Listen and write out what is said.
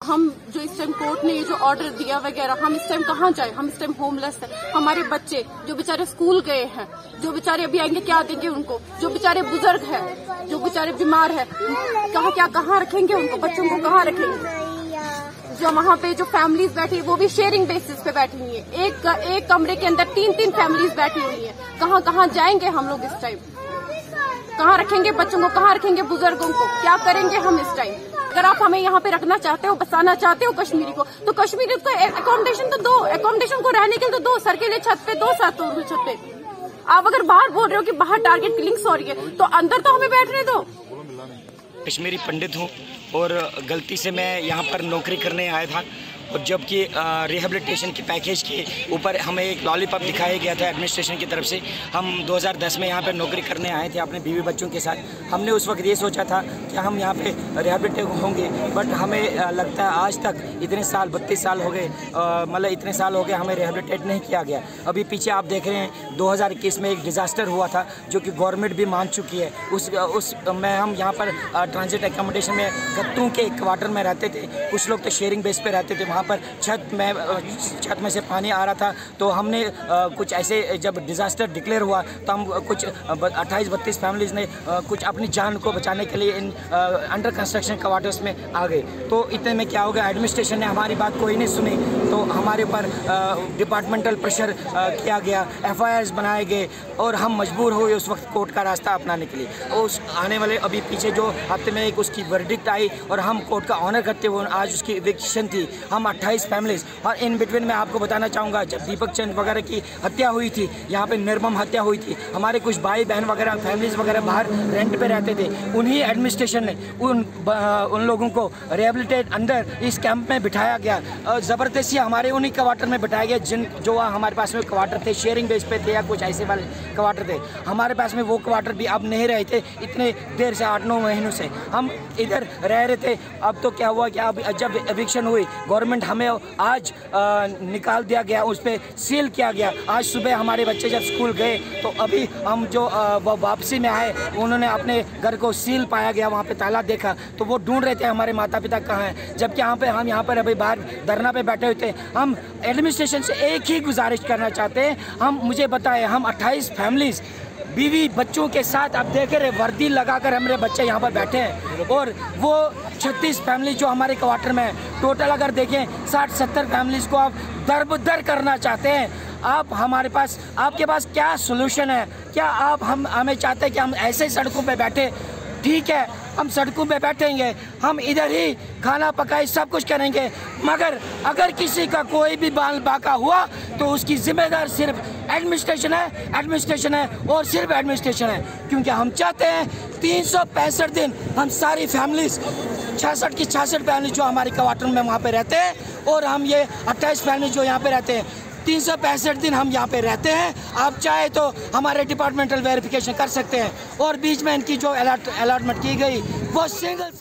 हम जो इस टाइम कोर्ट ने ये जो ऑर्डर दिया वगैरह, हम इस टाइम कहाँ जाए? हम इस टाइम होमलेस हैं। हमारे बच्चे जो बेचारे स्कूल गए हैं, जो बेचारे अभी आएंगे क्या देंगे उनको? जो बेचारे बुजुर्ग हैं, जो बेचारे बीमार है, कहाँ रखेंगे उनको? बच्चों को कहाँ रखेंगे? जो वहाँ पे जो फैमिलीज बैठी वो भी शेयरिंग बेसिस पे बैठी हुई है। एक कमरे के अंदर 3-3 फैमिलीज बैठी हुई है। कहाँ जाएंगे हम लोग इस टाइम? कहाँ रखेंगे बच्चों को? कहाँ रखेंगे बुजुर्गों को? क्या करेंगे हम इस टाइम? अगर आप हमें यहाँ पे रखना चाहते हो, बसाना चाहते हो कश्मीरी को, तो कश्मीरी को एकोमोडेशन तो दो, एकोमोडेशन को रहने के लिए तो दो, सर के लिए छत पे दो, छत पे। आप अगर बाहर बोल रहे हो कि बाहर टारगेट किलिंग्स हो रही है, तो अंदर तो हमें बैठने दो। कश्मीरी पंडित हूँ और गलती से मैं यहाँ पर नौकरी करने आया था, और जबकि रिहेबिलिटेशन के पैकेज के ऊपर हमें एक लॉलीपॉप दिखाया गया था एडमिनिस्ट्रेशन की तरफ से। हम 2010 में यहाँ पर नौकरी करने आए थे अपने बीवी बच्चों के साथ। हमने उस वक्त ये सोचा था कि हम यहाँ पे रिहेबिलिटेट होंगे, बट हमें लगता है आज तक इतने साल 32 साल हो गए, मतलब इतने साल हो गए हमें रिहेबिलिटेट नहीं किया गया। अभी पीछे आप देख रहे हैं 2021 में एक डिज़ास्टर हुआ था जो कि गवर्नमेंट भी मान चुकी है। में हम यहाँ पर ट्रांजिट एकोमोडेशन में गत्तों के क्वार्टर में रहते थे, कुछ लोग तो शेयरिंग बेस पे रहते थे। वहाँ पर छत में से पानी आ रहा था, तो हमने कुछ ऐसे जब डिज़ास्टर डिक्लेयर हुआ तो हम कुछ 28-32 फैमिलीज़ ने कुछ अपनी जान को बचाने के लिए इन अंडर कंस्ट्रक्शन क्वार्टर्स में आ गए। तो इतने में क्या हो गया, एडमिनिस्ट्रेशन ने हमारी बात कोई नहीं सुनी, तो हमारे ऊपर डिपार्टमेंटल प्रेशर किया गया, FIRs बनाए गए, और हम मजबूर हुए उस वक्त कोर्ट का रास्ता अपनाने के लिए। उस आने वाले अभी पीछे जो हफ्ते में एक उसकी वर्डिक्ट आई और हम कोर्ट का ऑनर करते हुए आज उसकी इविक्शन थी। हम 28 फैमिलीज, और इन बिटवीन मैं आपको बताना चाहूँगा जब दीपक चंद वगैरह की हत्या हुई थी, यहाँ पे निर्मम हत्या हुई थी, हमारे कुछ भाई बहन वगैरह फैमिलीज वगैरह बाहर रेंट पे रहते थे। उन्हीं एडमिनिस्ट्रेशन ने उन लोगों को रिहेबिलिटेट अंदर इस कैंप में बिठाया गया, ज़बरदस्ती हमारे उन्हीं क्वार्टर में बिठाया गया जो हमारे पास में क्वार्टर थे, शेयरिंग बेस पे थे या कुछ ऐसे वाले क्वार्टर थे। हमारे पास में वो क्वार्टर भी अब नहीं रहे थे। इतने देर से 8-9 महीनों से हम इधर रह रहे थे। अब तो क्या हुआ कि अब जब एविक्शन हुई, गवर्नमेंट हमें आज निकाल दिया गया, उस पर सील किया गया। आज सुबह हमारे बच्चे जब स्कूल गए तो अभी हम जो वापसी में आए, उन्होंने अपने घर को सील पाया गया, वहाँ पे ताला देखा, तो वो ढूंढ रहे थे हमारे माता पिता कहाँ हैं। जबकि हम यहाँ पर अभी बाहर धरना पे बैठे हुए थे। हम एडमिनिस्ट्रेशन से एक ही गुजारिश करना चाहते हैं, मुझे बताएं, हम 28 फैमिलीज बीवी बच्चों के साथ आप देख रहे वर्दी लगाकर हमारे बच्चे यहाँ पर बैठे हैं, और वो 36 फैमिली जो हमारे क्वार्टर में है, टोटल अगर देखें 60-70 फैमिलीज को आप दर करना चाहते हैं। आप आपके पास क्या सोल्यूशन है? क्या आप हमें चाहते हैं कि हम ऐसे सड़कों पे बैठे? ठीक है, हम सड़कों पे बैठेंगे, हम इधर ही खाना पकाए सब कुछ करेंगे, मगर अगर किसी का कोई भी बाल बाका हुआ तो उसकी जिम्मेदार सिर्फ एडमिनिस्ट्रेशन है और सिर्फ एडमिनिस्ट्रेशन है। क्योंकि हम चाहते हैं 365 दिन हम सारी फैमिलीज 66 फैमिली जो हमारे क्वार्टर में वहाँ पे रहते हैं, और हम ये 28 फैमिली जो यहाँ पे रहते हैं, 365 दिन हम यहाँ पे रहते हैं। आप चाहे तो हमारे डिपार्टमेंटल वेरिफिकेशन कर सकते हैं, और बीच में इनकी जो अलॉटमेंट की गई वो सिंगल